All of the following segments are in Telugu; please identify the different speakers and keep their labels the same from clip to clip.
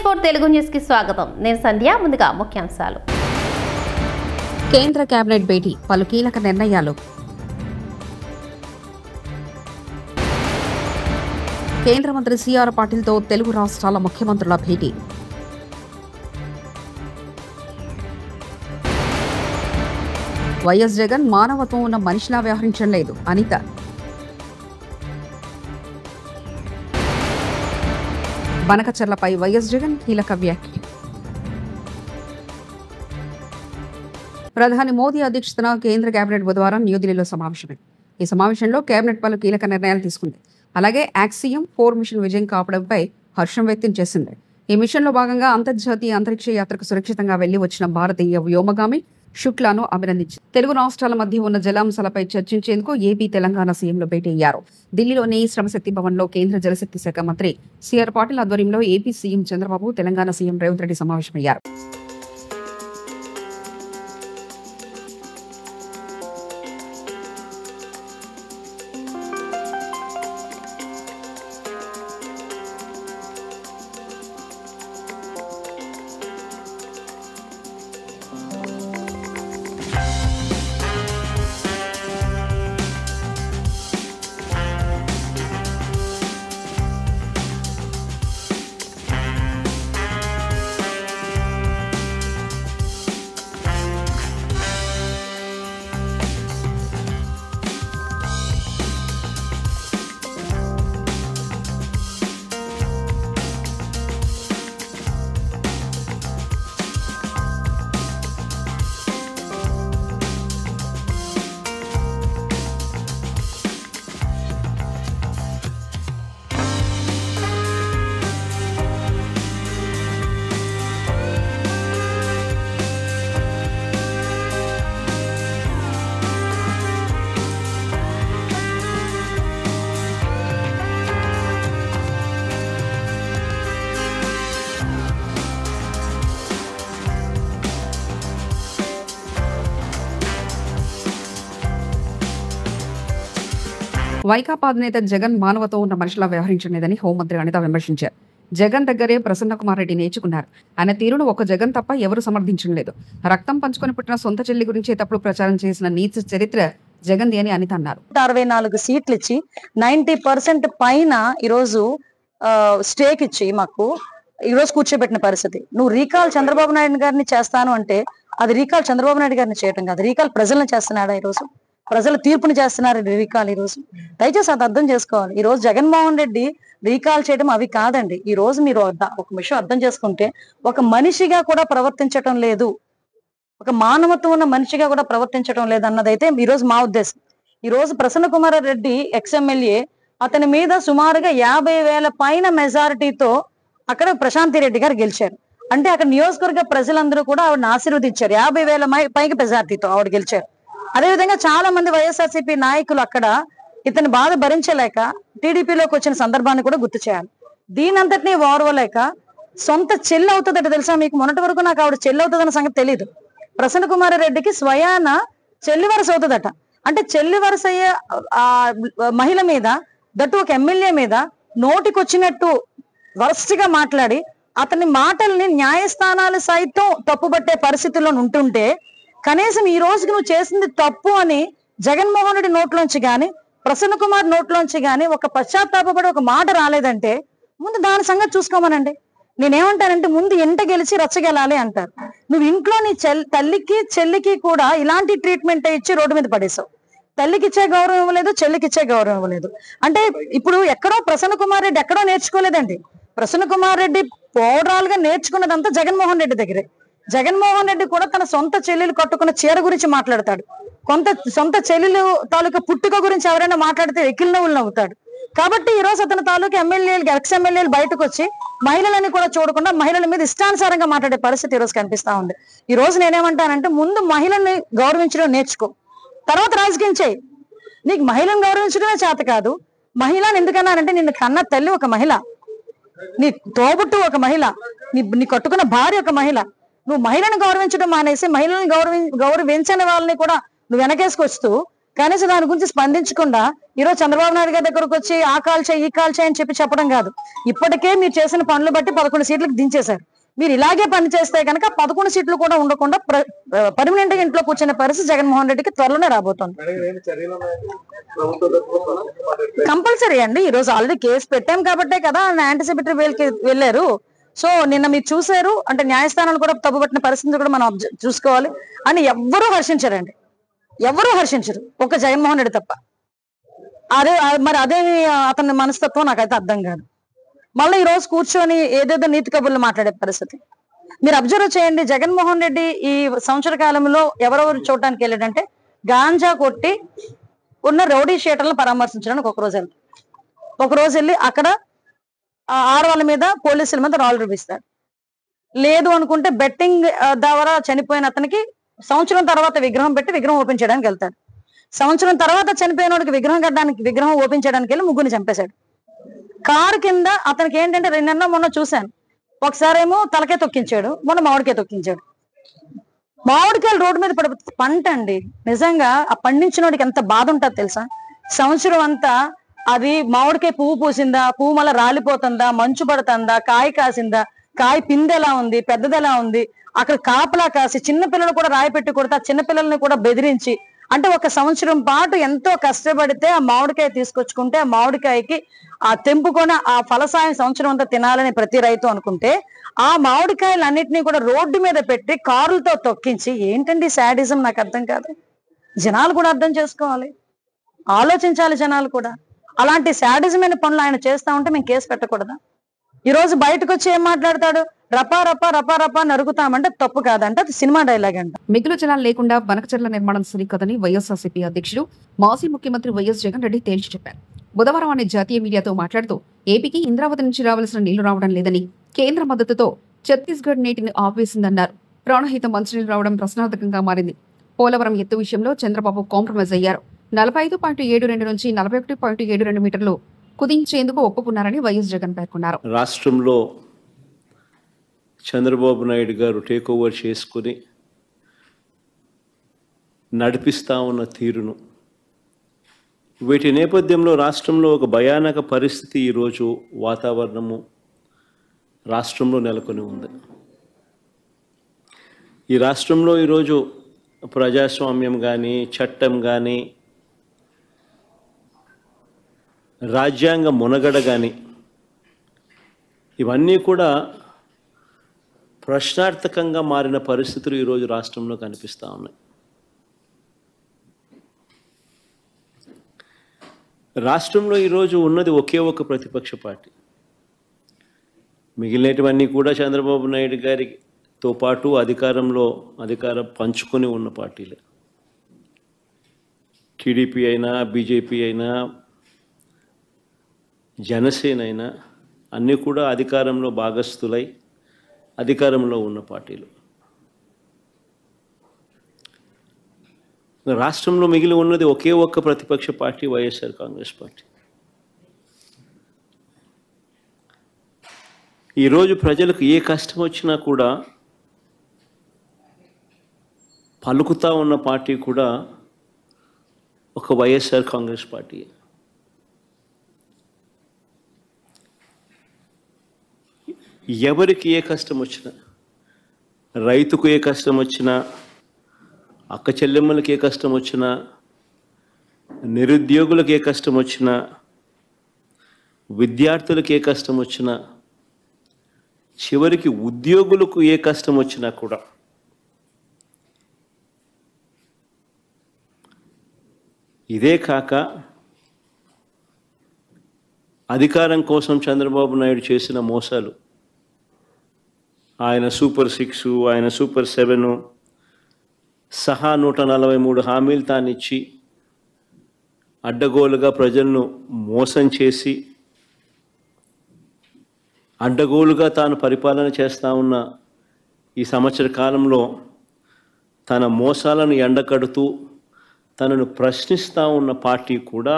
Speaker 1: K4 తెలుగు న్యూస్ కి స్వాగతం. నేను సంధ్య. ముందుగా ముఖ్యాంశాలు.
Speaker 2: కేంద్ర కేబినెట్ భేటీ, పలు కీలక నిర్ణయాలు. కేంద్ర మంత్రి సిఆర్ పాటిల్తో తెలుగు రాష్ట్రాల ముఖ్యమంత్రుల భేటీ. వైఎస్ జగన్ మానవత్వం ఉన్న మనిషిలా వ్యవహరించడం లేదు అనిత. బనకచర్లపై వైఎస్ జగన్ కీలక వ్యాఖ్య. ప్రధాని మోదీ అధ్యక్షతన కేంద్ర కేబినెట్ బుధవారం న్యూఢిల్లీలో సమావేశమైంది. ఈ సమావేశంలో కేబినెట్ పలు కీలక నిర్ణయాలు తీసుకుంది. అలాగే యాక్సియం 4 మిషన్ విజయం కావడంపై హర్షం వ్యక్తం చేసింది. ఈ మిషన్లో భాగంగా అంతర్జాతీయ అంతరిక్ష యాత్రకు సురక్షితంగా వెళ్లి వచ్చిన భారతీయ వ్యోమగామి శుక్లాను అభినందించింది. తెలుగు రాష్ట్రాల మధ్య ఉన్న జలాంశాలపై చర్చించేందుకు ఏపీ, తెలంగాణ సీఎంలు భేటీ అయ్యారు. ఢిల్లీలోని శ్రమశక్తి భవన్లో కేంద్ర జలశక్తి శాఖ మంత్రి సిఆర్ పాటిల్ ఆధ్వర్యంలో AP CM Chandrababu, Telangana CM Revanth Reddy సమావేశమయ్యారు. వైకాపా అధినేత జగన్ మానవత్వం ఉన్న మనిషిలా వ్యవహరించలేదని హోంమంత్రి అనిత విమర్శించారు. జగన్ దగ్గరే ప్రసన్న కుమార్ రెడ్డి నేర్చుకున్నారు. ఆయన తీరును ఒక జగన్ తప్ప ఎవరు సమర్థించడం లేదు. రక్తం పంచుకొని పుట్టిన సొంత చెల్లి గురించి తప్పుడు ప్రచారం చేసిన నీచ చరిత్ర జగన్ది అని అనిత అన్నారు.
Speaker 3: 64 సీట్లు ఇచ్చి 90% పైన ఈరోజు స్టేక్ ఇచ్చి మాకు ఈరోజు కూర్చోబెట్టిన పరిస్థితి. నువ్వు రీకాల్ చంద్రబాబు నాయుడు గారిని చేస్తాను అంటే అది రీకాల్ చంద్రబాబు నాయుడు గారిని చేయటం కాదు, రీకాల్ ప్రజలను చేస్తున్నాడా? ఈరోజు ప్రజల తీర్పుని చేస్తున్నారు రీకాల్. ఈరోజు దయచేసి అది అర్థం చేసుకోవాలి. ఈ రోజు జగన్మోహన్ రెడ్డి రీకాల్ చేయడం అవి కాదండి. ఈ రోజు మీరు ఒక విషయం అర్థం చేసుకుంటే, ఒక మనిషిగా కూడా ప్రవర్తించటం లేదు, ఒక మానవత్వం ఉన్న మనిషిగా కూడా ప్రవర్తించడం లేదు అన్నదైతే ఈ రోజు మా ఉద్దేశం. ఈ రోజు ప్రసన్న కుమార్ రెడ్డి ఎక్స్ఎమ్మెల్యే, అతని మీద సుమారుగా 50,000 పైన మెజారిటీతో అక్కడ ప్రశాంతి రెడ్డి గారు గెలిచారు. అంటే అక్కడ నియోజకవర్గ ప్రజలందరూ కూడా ఆవిడని ఆశీర్వదించారు. 50,000 పైకి మెజారిటీతో ఆవిడ గెలిచారు. అదేవిధంగా చాలా మంది వైఎస్ఆర్సీపీ నాయకులు అక్కడ ఇతని బాధ భరించలేక టీడీపీలోకి వచ్చిన సందర్భాన్ని కూడా గుర్తు చేయాలి. దీనంతటినీ ఓర్వలేక సొంత చెల్లి అవుతుందట. తెలుసా మీకు? మొన్నటి వరకు నాకు ఆవిడ చెల్లి అవుతుందన్న సంగతి తెలియదు. ప్రసన్న కుమార్ రెడ్డికి స్వయాన చెల్లి వరుస అవుతుందట. అంటే చెల్లి వరుస అయ్యే ఆ మహిళ మీద, దట్టు ఒక ఎమ్మెల్యే మీద నోటికొచ్చినట్టు వరస్ట్గా మాట్లాడి అతని మాటల్ని న్యాయస్థానాలు సైతం తప్పుబట్టే పరిస్థితుల్లో ఉంటుంటే, కనీసం ఈ రోజుకి నువ్వు చేసింది తప్పు అని జగన్మోహన్ రెడ్డి నోట్లోంచి గాని, ప్రసన్న కుమార్ నోట్లోంచి గాని ఒక పశ్చాత్తాపడి ఒక మాట రాలేదంటే ముందు దాని సంగతి చూసుకోమనండి. నేనేమంటానంటే, ముందు ఎంట గెలిచి రచ్చగెలాలి అంటారు. నువ్వు ఇంట్లో నీ తల్లికి చెల్లికి కూడా ఇలాంటి ట్రీట్మెంట్ ఇచ్చి రోడ్డు మీద పడేసావు. తల్లికి ఇచ్చే గౌరవం ఇవ్వలేదు, చెల్లికి ఇచ్చే గౌరవం ఇవ్వలేదు. అంటే ఇప్పుడు ఎక్కడో ప్రసన్న కుమార్ రెడ్డి ఎక్కడో నేర్చుకోలేదండి. ప్రసన్న కుమార్ రెడ్డి ఓవరాల్ గా నేర్చుకున్నదంతా జగన్మోహన్ రెడ్డి దగ్గరే. జగన్మోహన్ రెడ్డి కూడా తన సొంత చెల్లెలు కట్టుకున్న చీర గురించి మాట్లాడతాడు. సొంత చెల్లెలు తాలూకా పుట్టుక గురించి ఎవరైనా మాట్లాడితే ఎక్కిలి నవ్వులు నవ్వుతాడు. కాబట్టి ఈ రోజు అతని తాలూకా ఎక్స్-ఎమ్మెల్యేలు బయటకు వచ్చి మహిళలని కూడా చూడకుండా మహిళల మీద ఇష్టానుసారంగా మాట్లాడే పరిస్థితి ఈ రోజు కనిపిస్తా ఉంది. ఈ రోజు నేనేమంటానంటే, ముందు మహిళల్ని గౌరవించడం నేర్చుకో, తర్వాత రాజకీయం చేయి. నీకు మహిళను గౌరవించడమే చేత కాదు. మహిళను ఎందుకన్నానంటే, నిన్ను కన్న తల్లి ఒక మహిళ, నీ తోబుట్టు ఒక మహిళ, నీ కట్టుకున్న భార్య ఒక మహిళ. నువ్వు మహిళను గౌరవించడం మానేసి మహిళలను గౌరవించని వాళ్ళని కూడా నువ్వు వెనకేసుకొస్తూ కనీసం దాని గురించి స్పందించకుండా ఈరోజు చంద్రబాబు నాయుడు గారి దగ్గరకు వచ్చి ఆ కాల్ చేయి ఈ కాల్ చేయి అని చెప్పడం కాదు. ఇప్పటికే మీరు చేసిన పనులు బట్టి 11 సీట్లకు దించేశారు. మీరు ఇలాగే పని చేస్తే కనుక 11 సీట్లు కూడా ఉండకుండా పర్మనెంట్ గా ఇంట్లో కూర్చునే పరిస్థితి జగన్మోహన్ రెడ్డికి త్వరలోనే రాబోతోంది. కంపల్సరీ అండి. ఈ రోజు ఆల్రెడీ కేసు పెట్టాం కాబట్టే కదా యాంటిసిపేటరీ బెయిల్కి వెళ్ళారు. సో నిన్న మీరు చూసారు అంటే న్యాయస్థానాలు కూడా తప్పుపట్టిన పరిస్థితిని కూడా మనం చూసుకోవాలి అని ఎవ్వరూ హర్షించారండి. ఎవరూ హర్షించరు ఒక జగన్మోహన్ రెడ్డి తప్ప. అదే అతని మనస్తత్వం నాకైతే అర్థం కాదు. మళ్ళీ ఈ రోజు కూర్చొని ఏదేదో నీతి కబుర్లు మాట్లాడే పరిస్థితి మీరు అబ్జర్వ్ చేయండి. జగన్మోహన్ రెడ్డి ఈ సంవత్సర కాలంలో ఎవరెవరు చూడటానికి వెళ్ళాడంటే గాంజా కొట్టి ఉన్న రౌడీ షీటర్లను పరామర్శించడానికి ఒక రోజు వెళ్ళి అక్కడ ఆడవాళ్ళ మీద పోలీసుల మీద రాళ్ళు చూపిస్తాడు. లేదు అనుకుంటే బెట్టింగ్ ద్వారా చనిపోయిన అతనికి సంవత్సరం తర్వాత విగ్రహం పెట్టి విగ్రహం ఓపెన్ చేయడానికి వెళ్తాడు. సంవత్సరం తర్వాత చనిపోయిన వాడికి విగ్రహం ఓపెన్ చేయడానికి వెళ్ళి ముగ్గురిని చంపేశాడు. కారు కింద అతనికి ఏంటంటే మొన్న చూశాను. ఒకసారి ఏమో తలకే తొక్కించాడు, మొన్న మామిడికాయ తొక్కించాడు. మామిడికాయలు రోడ్డు మీద పంట అండి. నిజంగా ఆ పండించిన వాడికి ఎంత బాధ ఉంటుందో తెలుసా? సంవత్సరం అంతా అది మామిడికాయ పువ్వు పూసిందా, పువ్వు మళ్ళీ రాలిపోతుందా, మంచు పడుతుందా, కాయ కాసిందా, కాయ పిండి ఎలా ఉంది, పెద్దది ఎలా ఉంది, అక్కడ కాపలా కాసి చిన్నపిల్లలు కూడా రాయి పెట్టి కొడితే ఆ చిన్నపిల్లల్ని కూడా బెదిరించి అంటే ఒక సంవత్సరం పాటు ఎంతో కష్టపడితే ఆ మామిడికాయ తీసుకొచ్చుకుంటే ఆ మామిడికాయకి ఆ తెంపుకొని ఆ ఫలసాయం సంవత్సరం అంతా తినాలని ప్రతి రైతు అనుకుంటే ఆ మామిడికాయలన్నింటినీ కూడా రోడ్డు మీద పెట్టి కారులతో తొక్కించి ఏంటండి శాడిజం? నాకు అర్థం కాదు. జనాలు కూడా అర్థం చేసుకోవాలి, ఆలోచించాలి జనాలు కూడా. అలాంటి శాడిజమైన పనులు ఆయన చేస్తా ఉంటే మేము కేసు పెట్టకూడదా? ఈ రోజు బయటకు వచ్చి ఏం మాట్లాడతాడు? రపా రపా రపా రపా నరుగుతామంటే తప్పు కాదంటే అది సినిమా డైలాగ్ అంట.
Speaker 2: మిగులు జలాలు లేకుండా బనకచెర్ల నిర్మాణం సరికదని వైఎస్ఆర్సీపీ అధ్యక్షుడు మాజీ ముఖ్యమంత్రి వైఎస్ జగన్ రెడ్డి తేల్చి చెప్పారు. బుధవారం ఆయన జాతీయ మీడియాతో మాట్లాడుతూ ఏపీకి ఇంద్రావతి నుంచి రావాల్సిన నీళ్లు రావడం లేదని, కేంద్ర మద్దతుతో ఛత్తీస్గఢ్ నీటిని ఆపేసిందన్నారు. ప్రాణహిత మంచినీళ్లు రావడం ప్రశ్నార్థకంగా మారింది. పోలవరం ఎత్తు విషయంలో చంద్రబాబు కాంప్రమైజ్ అయ్యారు. 45.72 నుంచి 41.72 మీటర్లు కుదించేందుకు ఒప్పుకున్నారని వైఎస్ జగన్ పేర్కొన్నారు.
Speaker 4: రాష్ట్రంలో చంద్రబాబు నాయుడు గారు టేక్ ఓవర్ చేసుకుని నడిపిస్తా ఉన్న తీరును, వీటి నేపథ్యంలో రాష్ట్రంలో ఒక భయానక పరిస్థితి ఈరోజు వాతావరణము రాష్ట్రంలో నెలకొని ఉంది. ఈ రాష్ట్రంలో ఈరోజు ప్రజాస్వామ్యం కానీ, చట్టం కానీ, రాజ్యాంగ మునగడ కానీ ఇవన్నీ కూడా ప్రశ్నార్థకంగా మారిన పరిస్థితులు ఈరోజు రాష్ట్రంలో కనిపిస్తూ ఉన్నాయి. రాష్ట్రంలో ఈరోజు ఉన్నది ఒకే ఒక ప్రతిపక్ష పార్టీ. మిగిలినటువన్నీ కూడా చంద్రబాబు నాయుడు గారితో పాటు అధికారం పంచుకొని ఉన్న పార్టీలే. టీడీపీ అయినా, బీజేపీ అయినా, జనసేన అయినా అన్నీ కూడా అధికారంలో భాగస్థులై అధికారంలో ఉన్న పార్టీలు. రాష్ట్రంలో మిగిలి ఉన్నది ఒకే ఒక్క ప్రతిపక్ష పార్టీ వైఎస్ఆర్ కాంగ్రెస్ పార్టీ. ఈరోజు ప్రజలకు ఏ కష్టం వచ్చినా కూడా పలుకుతా ఉన్న పార్టీ కూడా ఒక వైఎస్ఆర్ కాంగ్రెస్ పార్టీ. ఎవరికి ఏ కష్టం వచ్చినా, రైతుకు ఏ కష్టం వచ్చినా, అక్క చెల్లెమ్మలకి ఏ కష్టం వచ్చినా, నిరుద్యోగులకు ఏ కష్టం వచ్చినా, విద్యార్థులకు ఏ కష్టం వచ్చినా, చివరికి ఉద్యోగులకు ఏ కష్టం వచ్చినా కూడా ఇదే కాక అధికారం కోసం చంద్రబాబు నాయుడు చేసిన మోసాలు, ఆయన సూపర్ 6, ఆయన సూపర్ 7 సహా 143 హామీలు తానిచ్చి అడ్డగోలుగా ప్రజలను మోసం చేసి అడ్డగోలుగా తాను పరిపాలన చేస్తూ ఉన్న ఈ సంవత్సర కాలంలో తన మోసాలను ఎండకడుతూ తనను ప్రశ్నిస్తూ ఉన్న పార్టీ కూడా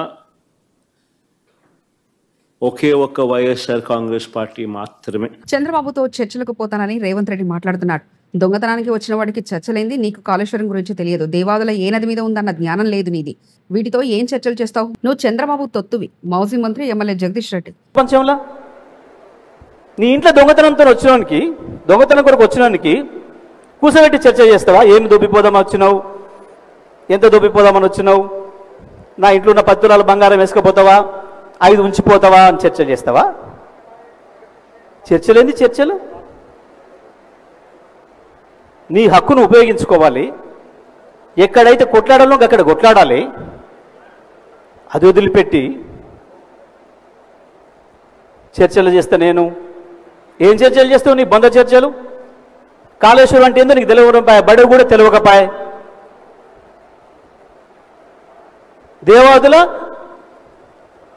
Speaker 4: ఒకే ఒక్క వైఎస్ఆర్ కాంగ్రెస్ పార్టీ మాత్రమే.
Speaker 2: చంద్రబాబుతో చర్చలకు పోతానని రేవంత్ రెడ్డి మాట్లాడుతున్నాడు. దొంగతనానికి వచ్చిన వాడికి చర్చలేంది, నీకు కాళేశ్వరం గురించి తెలియదు, దేవాదుల ఏ నది మీద ఉందన్న జ్ఞానం లేదు నీది, వీటితో ఏం చర్చలు చేస్తావు, నువ్వు చంద్రబాబు తొత్తువి. మాజీ మంత్రి ఎమ్మెల్యే జగదీష్ రెడ్డి.
Speaker 5: ప్రపంచంలో నీ ఇంట్లో దొంగతనంతో వచ్చినోనికి, దొంగతనం కొరకు వచ్చినోనికి కూర్చోబెట్టి చర్చ చేస్తావా? ఏమి దొబ్బిపోదామని వచ్చినావు, ఎంత దొబ్బిపోదామని వచ్చినావు, నా ఇంట్లో ఉన్న 10 తులాల బంగారం వేసుకుపోతావా, 5 ఉంచిపోతావా అని చర్చ చేస్తావా? చర్చలేంది చర్చలు? నీ హక్కును ఉపయోగించుకోవాలి. ఎక్కడైతే కొట్లాడాలో అక్కడ కొట్లాడాలి. అది వదిలిపెట్టి చర్చలు చేస్తా నేను. ఏం చర్చలు చేస్తావు? నీ బంధ చర్చలు. కాళేశ్వరం అంటే ఏందో నీకు తెలియకపోయా, బడి కూడా తెలియకపోయా. దేవాదుల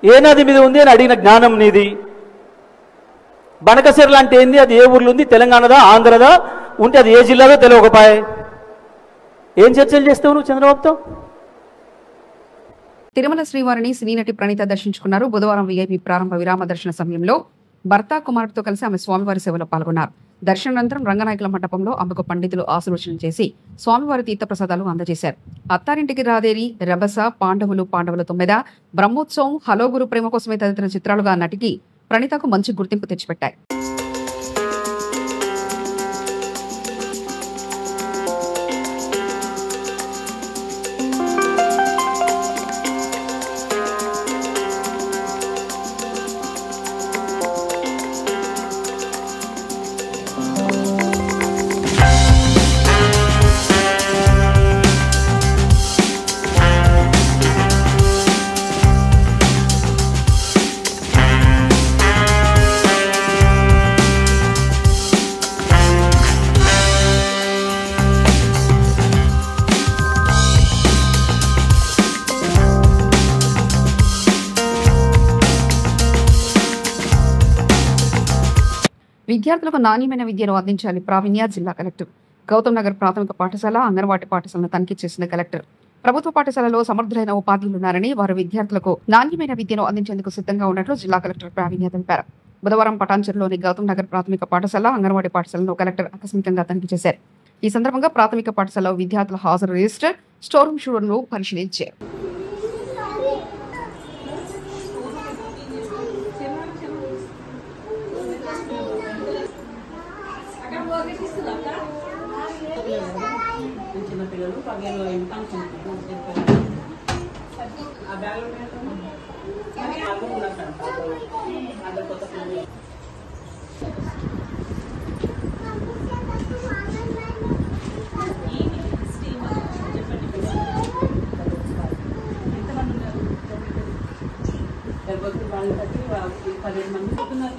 Speaker 5: ఏ నది మీద ఉంది అని అడిగిన జ్ఞానం నీది. బనకసిరలు అంటే ఏంది, అది ఏ ఊర్లో ఉంది, తెలంగాణదా ఆంధ్రదా, ఉంటే అది ఏ జిల్లాదో తెలియకపోయా. ఏం చర్చలు చేస్తావు నువ్వు చంద్రబాబుతో?
Speaker 2: తిరుమల శ్రీవారిని సినీ నటి ప్రణీత దర్శించుకున్నారు. బుధవారం వీఐపీ ప్రారంభ విరామ దర్శన సమయంలో భర్త కుమారుడితో కలిసి ఆమె స్వామివారి సేవలో పాల్గొన్నారు. దర్శనానంతరం రంగనాయకుల మండపంలో ఆమెకు పండితులు ఆశీర్వచనం చేసి స్వామివారి తీర్థప్రసాదాలు అందజేశారు. అత్తారింటికి రాదేరి, రభస, పాండవులు 9, బ్రహ్మోత్సవం, హలో గురు ప్రేమ కోసమే తదితర చిత్రాలుగా నటికి ప్రణీతకు మంచి గుర్తింపు తెచ్చిపెట్టాయి. విద్యార్థులకు నాణ్యమైన విద్యను అందించాలి ప్రావీణ్య జిల్లా కలెక్టర్. గౌతమ్ నగర్ ప్రాథమిక పాఠశాల, అంగన్వాడీ పాఠశాలను తనిఖీ చేసిన కలెక్టర్ ప్రభుత్వ పాఠశాలలో సమర్థులైన ఉపాధ్యాయులున్నారని, వారు విద్యార్థులకు నాణ్యమైన విద్యను అందించేందుకు సిద్ధంగా ఉన్నట్లు జిల్లా కలెక్టర్ ప్రావీణ్య తెలిపారు. బుధవారం పటాన్చెరులోని గౌతమ్ నగర్ ప్రాథమిక పాఠశాల, అంగన్వాడీ పాఠశాలను కలెక్టర్ ఆకస్మికంగా తనిఖీ చేశారు. ఈ సందర్భంగా ప్రాథమిక పాఠశాలలో విద్యార్థుల హాజరు రిజిస్టర్, స్టోర్ రూమ్ షూడర్ను పరిశీలించారు.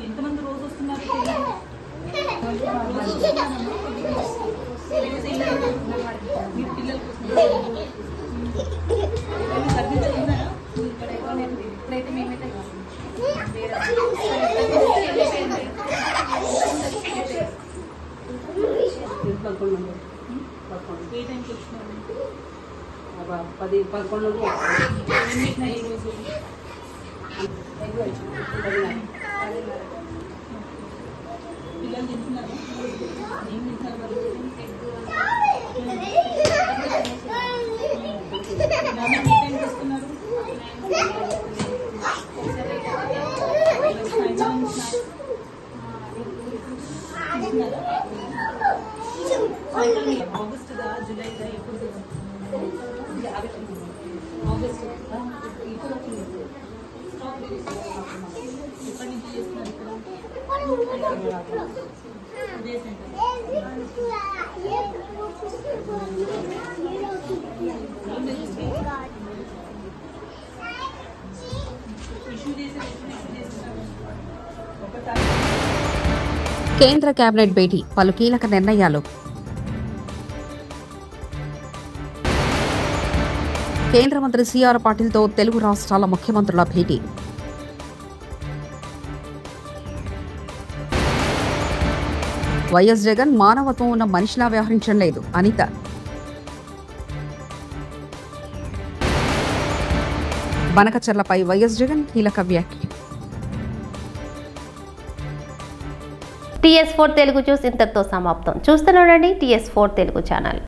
Speaker 6: ఎంతమంది రోజు వస్తున్నారు? ఇప్పుడైతే మేమైతే ఏ టైంకి వచ్చినారు?
Speaker 2: 10-11
Speaker 6: పిల్లలు తింటున్నారు? ఏం తింటున్నారు? వస్తున్నారు ఆగస్ట్ జూలై ఎప్పుడు? ఆగస్ట్ ఇప్పుడు ఎప్పటి నుంచి చేస్తున్నారు ఇక్కడ? ఇదే సెంటర్.
Speaker 2: కేంద్ర కేబినెట్ భేటీ, పలు కీలక నిర్ణయాలు. కేంద్ర మంత్రి సిఆర్ పాటిల్తో తెలుగు రాష్ట్రాల ముఖ్యమంత్రుల భేటీ. వైఎస్ జగన్ మానవత్వం ఉన్న మనిషిలా వ్యవహరించడం లేదు, అనిత. బనకచర్లపై వైఎస్ జగన్ కీలక వ్యాఖ్య.
Speaker 1: TS4 తెలుగు న్యూస్ ఇంతటితో సమాప్తం. చూస్తూనే ఉండండి TS4 తెలుగు ఛానల్.